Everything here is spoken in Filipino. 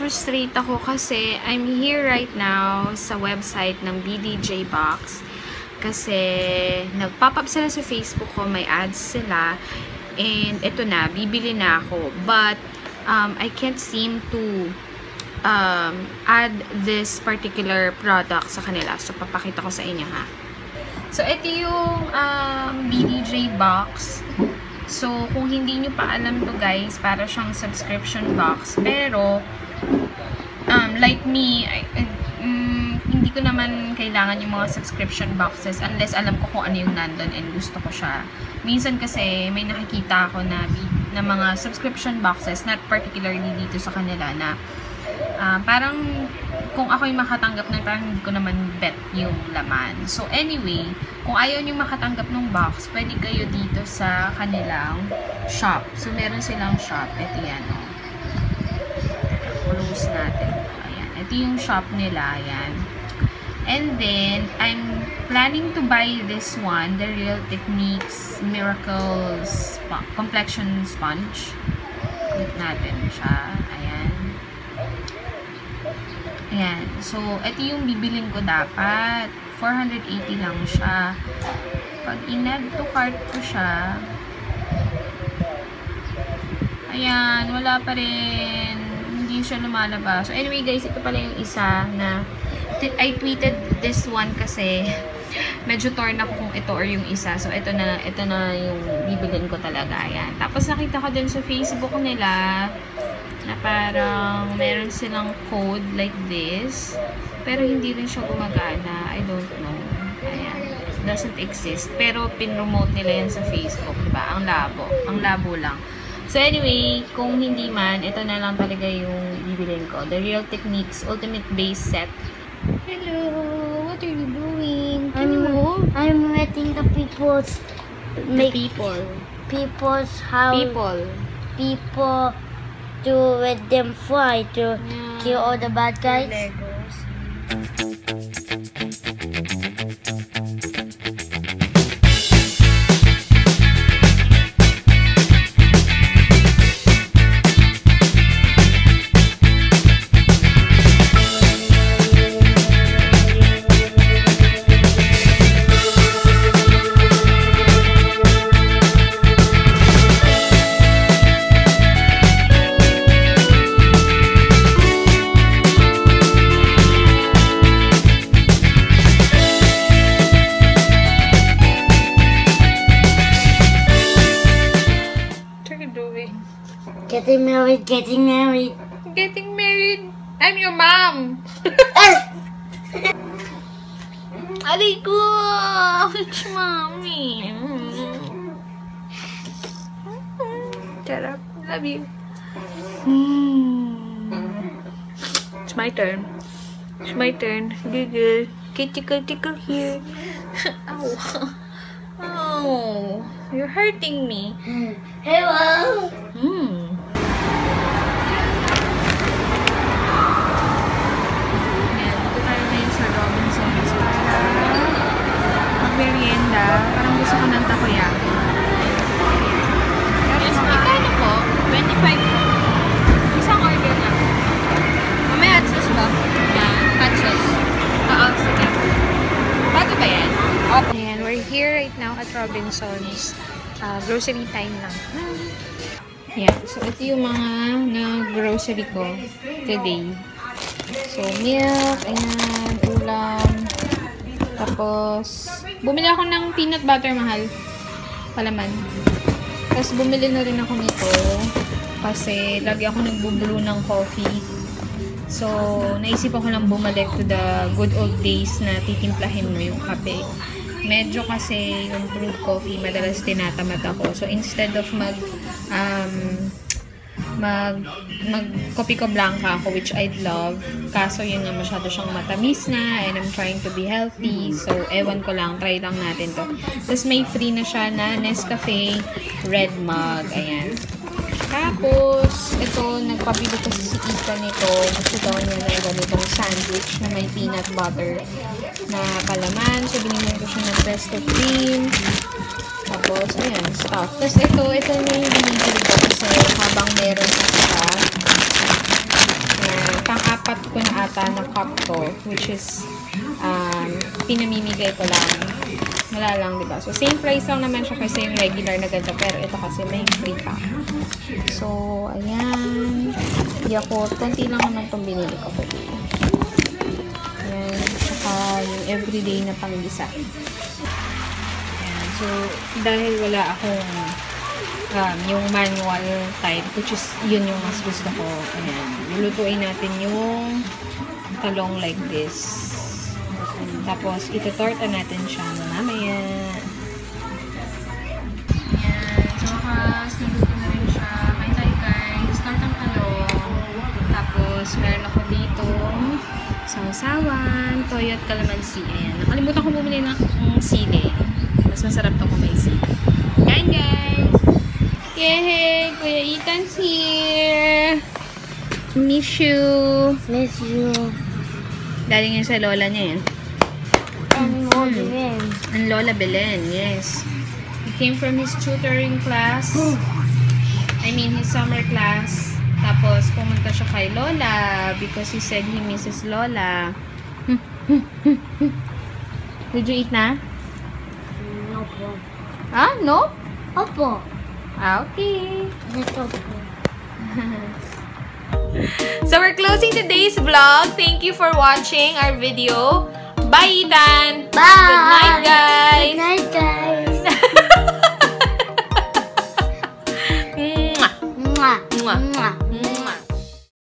na-frustrate ako kasi I'm here right now sa website ng BDJ Box. Kasi nag-pop up sila sa Facebook ko, may ads sila. And ito na, bibili na ako. But I can't seem to add this particular product sa kanila. So, papakita ko sa inyo ha. So, ito yung BDJ Box. So, kung hindi nyo pa alam to guys, para siyang subscription box. Pero, like me, hindi ko naman kailangan yung mga subscription boxes unless alam ko kung ano yung nandun and gusto ko siya. Minsan kasi, may nakikita ako na mga subscription boxes, not particularly dito sa kanila, na parang kung ako yung makatanggap na parang hindi ko naman bet yung laman. So anyway, kung ayaw nyo makatanggap ng box, pwede kayo dito sa kanilang shop. So meron silang shop. Ito yan. Oh. Close natin. Ayan. Ito yung shop nila. Ayan. And then, I'm planning to buy this one, the Real Techniques Miracle Complexion Sponge. Click natin siya. Ayan. Ayan. So, ito yung bibilin ko dapat. 480 lang siya. Pag in-add to cart ko siya, ayan, wala pa rin. Hindi siya lumalabas. So, anyway guys, ito pala yung isa na I tweeted this one kasi medyo torn ako kung ito or yung isa. So, ito na yung bibilin ko talaga. Ayan. Tapos, nakita ko din sa Facebook nila na parang meron silang code like this. Pero hindi rin siya gumagana. I don't know. Ayan. It doesn't exist. Pero pinromote nila yan sa Facebook. Diba? Ang labo. Ang labo lang. So anyway, kung hindi man, ito na lang talaga yung bibilin ko. The Real Techniques Ultimate Base Set. Hello! What are you doing? Can you move? I'm letting the people's people to let them fly to kill all the bad guys. Legos. Getting married. Getting married. I'm your mom. Aray ko. It's mommy. Charap. Love you. It's my turn. It's my turn. Google. Tickle here. Ow. Oh. You're hurting me. Hello. Merienda. Parang gusto ko ng takoyaki. Yes, magkano po? 25 po. Isang order na. May hot sauce ba? Hot sauce. Oo, sige. Bago ba yan? Okay. Ayan, we're here right now at Robinson's. Grocery time lang. Ayan, so ito yung mga na-grocery ko today. So, milk, ayan, ulam. Tapos, bumili ako ng peanut butter, mahal. Palaman. Tapos, bumili na rin ako nito. Kasi, lagi ako nagbubrew ng coffee. So, naisip ako lang bumalik to the good old days na titimplahin mo yung kape. Medyo kasi yung brewed coffee, madalas tinatamad ako. So, instead of mag Kopiko Blanca ako, which I'd love. Kaso yun nga, masyado siyang matamis na and I'm trying to be healthy. So, ewan ko lang, try lang natin to. Tapos may free na siya na Nescafe Red Mug. Ayan. Tapos, ito, nagpabili kasi si Ika nito. Gusto daw niya na ganitong sandwich na may peanut butter na palaman. So, binigyan ko siya ng pesto cream. Tapos, ayan, stuff. Tapos, ito na yung binibili ko kasi habang meron siya. pang-apat ko na ata na cup to, which is pinamimigay ko lang. Wala lang, diba? So, same price lang naman siya kasi yung regular na ganito. Pero ito kasi may free pa. So, ayan. Yakult. Konti lang naman itong binili ko po. Ayan. Saka yung everyday na panggisa. Ayan. So, dahil wala akong yung manual type, which is yun yung mas gusto ko. Ayan. Lulutuin natin yung talong like this. Tapos, itutorta natin siya mamaya. Ayan. So, makas, niluto na rin siya. May tayo guys. Tortang talong. Tapos, meron ako dito sausawan, toyo at calamansi. Ayan. Nakalimutan ko bumili ng sili. Mas masarap to kung may sili. Ayan guys! Yay! Kuya Ethan's here! Miss you! Miss you. Galing yun sa lola niya yan. And more Belen. And Lola Belen, yes. He came from his tutoring class. I mean, his summer class. Tapos, pumunta siya kay Lola because he said he misses Lola. Did you eat na? No po. Ah, no? Opo. Ah, okay. Ito po. So, we're closing today's vlog. Thank you for watching our video. Bye, Ethan! Bye! Good night, guys! Good night, guys! Mwah! Mwah! Mwah! Mwah!